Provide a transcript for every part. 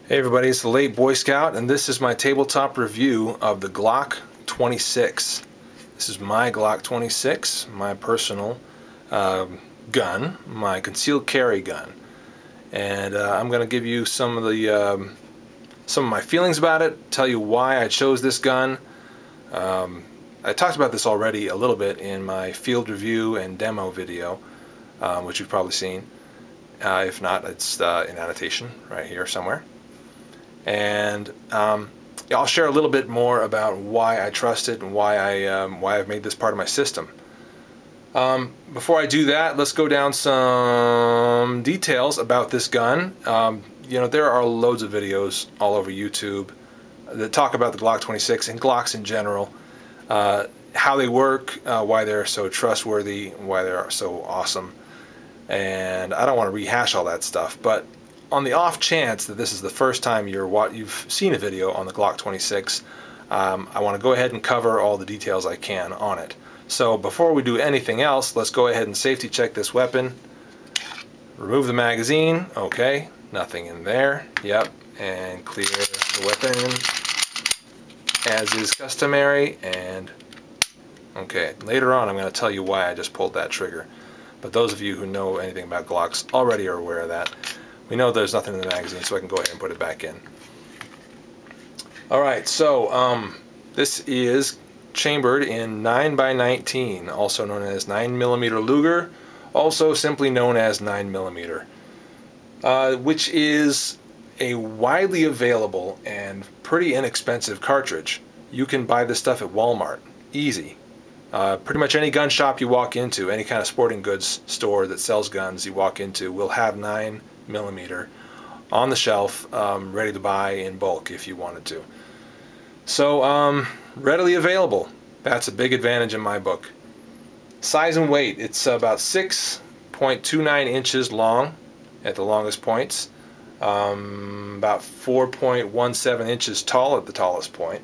Hey everybody, it's the Late Boy Scout, and this is my tabletop review of the Glock 26. This is my Glock 26, my personal gun, my concealed carry gun, and I'm going to give you some of my feelings about it, tell you why I chose this gun. I talked about this already a little bit in my field review and demo video, which you've probably seen. If not, it's in annotation right here somewhere. And I'll share a little bit more about why I trust it and why I've made this part of my system. Before I do that, let's go down some details about this gun. You know, there are loads of videos all over YouTube that talk about the Glock 26 and Glocks in general, how they work, why they're so trustworthy, why they're so awesome. And I don't want to rehash all that stuff, but on the off chance that this is the first time you've seen a video on the Glock 26, I want to go ahead and cover all the details I can on it. So before we do anything else, let's go ahead and safety check this weapon. Remove the magazine. Okay, nothing in there. Yep, and clear the weapon as is customary. And okay, later on I'm going to tell you why I just pulled that trigger. But those of you who know anything about Glocks already are aware of that. We know there's nothing in the magazine, so I can go ahead and put it back in. Alright, so this is chambered in 9x19, also known as 9mm Luger, also simply known as 9mm, which is a widely available and pretty inexpensive cartridge. You can buy this stuff at Walmart, easy. Pretty much any gun shop you walk into, any kind of sporting goods store that sells guns you walk into will have 9mm on the shelf, ready to buy in bulk if you wanted to. So readily available. That's a big advantage in my book. Size and weight, it's about 6.29 inches long at the longest points, about 4.17 inches tall at the tallest point,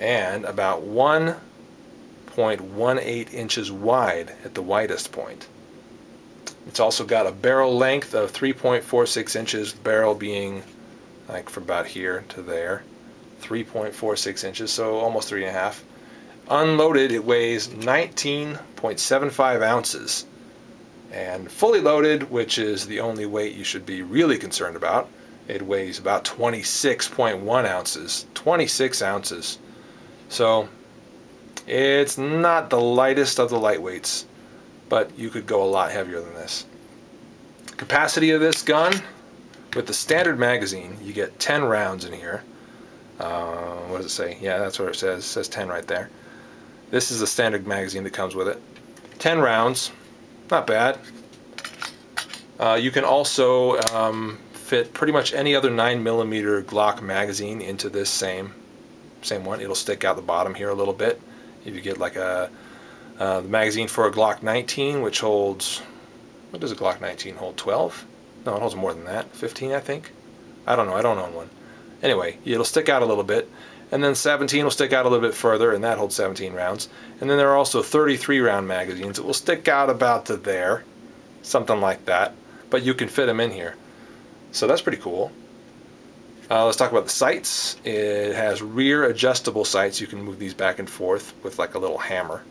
and about 1.18 inches wide at the widest point. It's also got a barrel length of 3.46 inches, the barrel being like from about here to there, 3.46 inches, so almost 3.5. Unloaded, it weighs 19.75 ounces. And fully loaded, which is the only weight you should be really concerned about, it weighs about 26.1 ounces. 26 ounces. So it's not the lightest of the lightweights, but you could go a lot heavier than this. Capacity of this gun, with the standard magazine, you get 10 rounds in here. What does it say? Yeah, that's what it says. It says 10 right there. This is the standard magazine that comes with it. 10 rounds, not bad. You can also fit pretty much any other 9mm Glock magazine into this same one. It'll stick out the bottom here a little bit. If you get like the magazine for a Glock 19, which holds, what does a Glock 19 hold, 12? No, it holds more than that, 15 I think. I don't know, I don't own one. Anyway, it'll stick out a little bit, and then 17 will stick out a little bit further, and that holds 17 rounds. And then there are also 33 round magazines that will stick out about to there, something like that, but you can fit them in here. So that's pretty cool. Let's talk about the sights. It has rear adjustable sights. You can move these back and forth with like a little hammer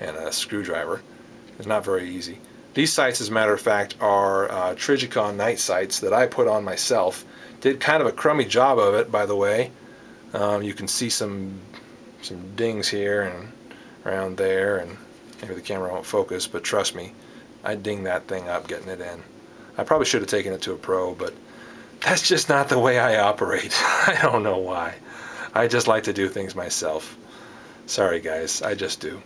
and a screwdriver. It's not very easy. These sights, as a matter of fact, are Trijicon night sights that I put on myself. Did kind of a crummy job of it, by the way. You can see some dings here and around there, and maybe the camera won't focus, but trust me, I dinged that thing up getting it in. I probably should have taken it to a pro, but that's just not the way I operate. I don't know why. I just like to do things myself. Sorry guys, I just do.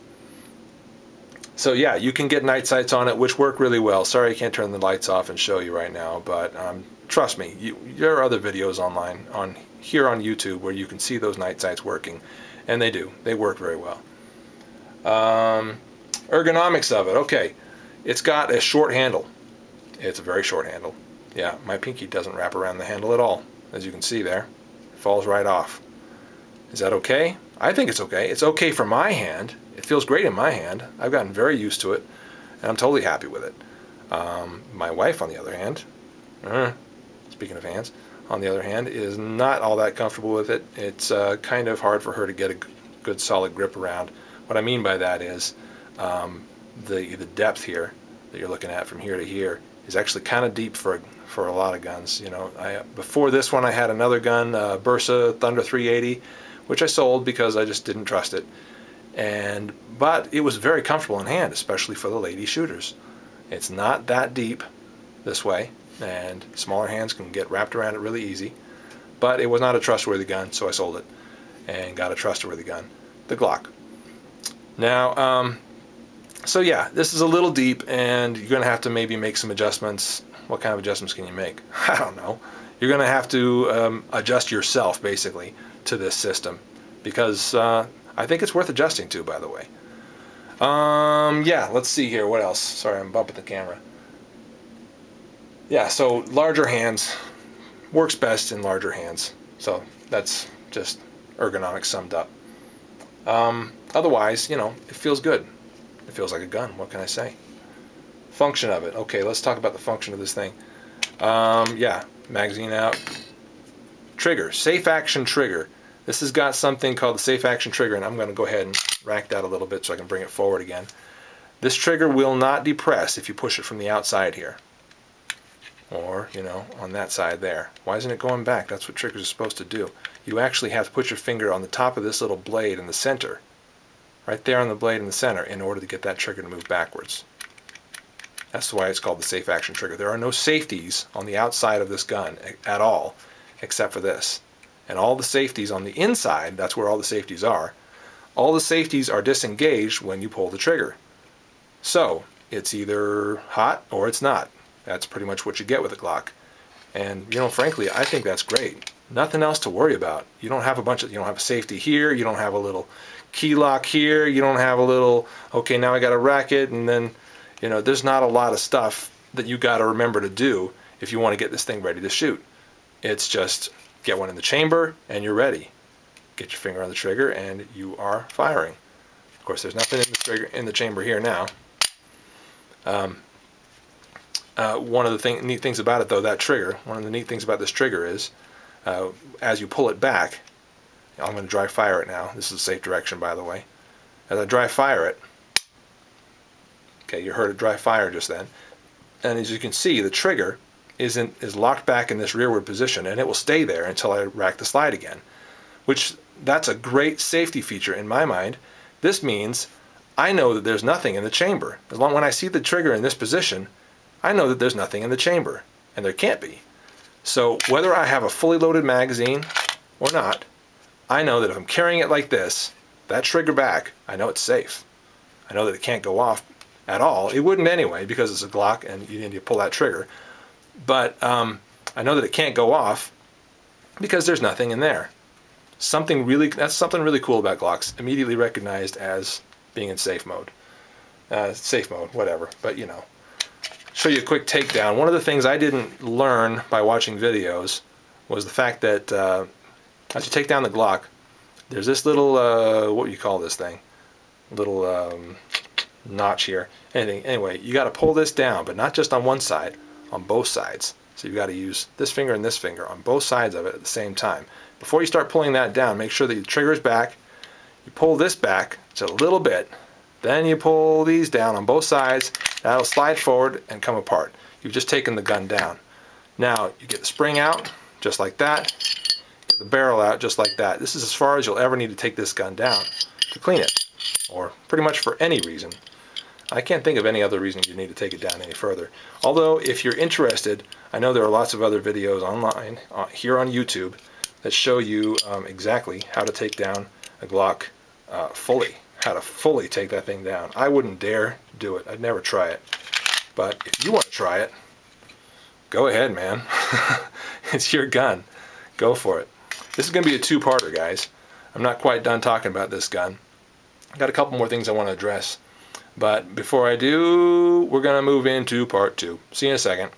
So yeah, you can get night sights on it, which work really well. Sorry I can't turn the lights off and show you right now, but trust me, there are other videos online here on YouTube where you can see those night sights working, and they do. They work very well. Ergonomics of it, okay. It's got a short handle. It's a very short handle. Yeah, my pinky doesn't wrap around the handle at all, as you can see there. It falls right off. Is that okay? I think it's okay. It's okay for my hand. It feels great in my hand. I've gotten very used to it, and I'm totally happy with it. My wife, on the other hand, speaking of hands, on the other hand, is not all that comfortable with it. It's kind of hard for her to get a good solid grip around. What I mean by that is the depth here that you're looking at from here to here is actually kind of deep for a lot of guns. You know, before this one I had another gun, Bersa Thunder 380, which I sold because I just didn't trust it. But it was very comfortable in hand, especially for the lady shooters. It's not that deep this way, and smaller hands can get wrapped around it really easy. But it was not a trustworthy gun, so I sold it and got a trustworthy gun, the Glock. Now, so yeah, this is a little deep, and you're going to have to maybe make some adjustments. What kind of adjustments can you make? I don't know. You're going to have to adjust yourself, basically, to this system, because I think it's worth adjusting to, by the way. Yeah, let's see here. What else? Sorry, I'm bumping the camera. Yeah, so larger hands. Works best in larger hands. So that's just ergonomics summed up. Otherwise, you know, it feels good. It feels like a gun. What can I say? Function of it. Okay, let's talk about the function of this thing. Yeah, magazine out. Trigger. Safe action trigger. This has got something called the safe action trigger, and I'm going to go ahead and rack that a little bit so I can bring it forward again. This trigger will not depress if you push it from the outside here. Or, you know, on that side there. Why isn't it going back? That's what triggers are supposed to do. You actually have to put your finger on the top of this little blade in the center. Right there on the blade in the center in order to get that trigger to move backwards. That's why it's called the safe action trigger. There are no safeties on the outside of this gun at all, except for this. And all the safeties on the inside, that's where all the safeties are, all the safeties are disengaged when you pull the trigger. So, it's either hot or it's not. That's pretty much what you get with a Glock. And, you know, frankly, I think that's great. Nothing else to worry about. You don't have you don't have a safety here, you don't have a little key lock here, you don't have a little, okay, now I got to rack it, and then, you know, there's not a lot of stuff that you got to remember to do if you want to get this thing ready to shoot. It's just get one in the chamber and you're ready. Get your finger on the trigger and you are firing. Of course, there's nothing in the chamber here now. One of the neat things about it, though, that trigger, one of the neat things about this trigger is, as you pull it back, I'm going to dry fire it now. This is a safe direction, by the way. As I dry fire it, okay, you heard it dry fire just then, and as you can see, the trigger is locked back in this rearward position, and it will stay there until I rack the slide again. Which, that's a great safety feature in my mind. This means I know that there's nothing in the chamber. When I see the trigger in this position, I know that there's nothing in the chamber, and there can't be. So whether I have a fully loaded magazine or not, I know that if I'm carrying it like this, that trigger back, I know it's safe. I know that it can't go off at all. It wouldn't anyway, because it's a Glock and you need to pull that trigger. But I know that it can't go off because there's nothing in there. That's something really cool about Glocks, immediately recognized as being in safe mode. Safe mode, whatever, but you know. Show you a quick takedown. One of the things I didn't learn by watching videos was the fact that as you take down the Glock, there's this little, what do you call this thing? Little notch here. Anyway, you got to pull this down, but not just on one side, on both sides. So you've got to use this finger and this finger on both sides of it at the same time. Before you start pulling that down, make sure that the trigger is back. You pull this back just a little bit. Then you pull these down on both sides. That'll slide forward and come apart. You've just taken the gun down. Now you get the spring out just like that. Get the barrel out just like that. This is as far as you'll ever need to take this gun down to clean it, or pretty much for any reason. I can't think of any other reason you need to take it down any further. Although, if you're interested, I know there are lots of other videos online, here on YouTube, that show you exactly how to take down a Glock fully. How to fully take that thing down. I wouldn't dare do it. I'd never try it. But if you want to try it, go ahead, man. It's your gun. Go for it. This is going to be a two-parter, guys. I'm not quite done talking about this gun. I've got a couple more things I want to address. But before I do, we're going to move into part 2. See you in a second.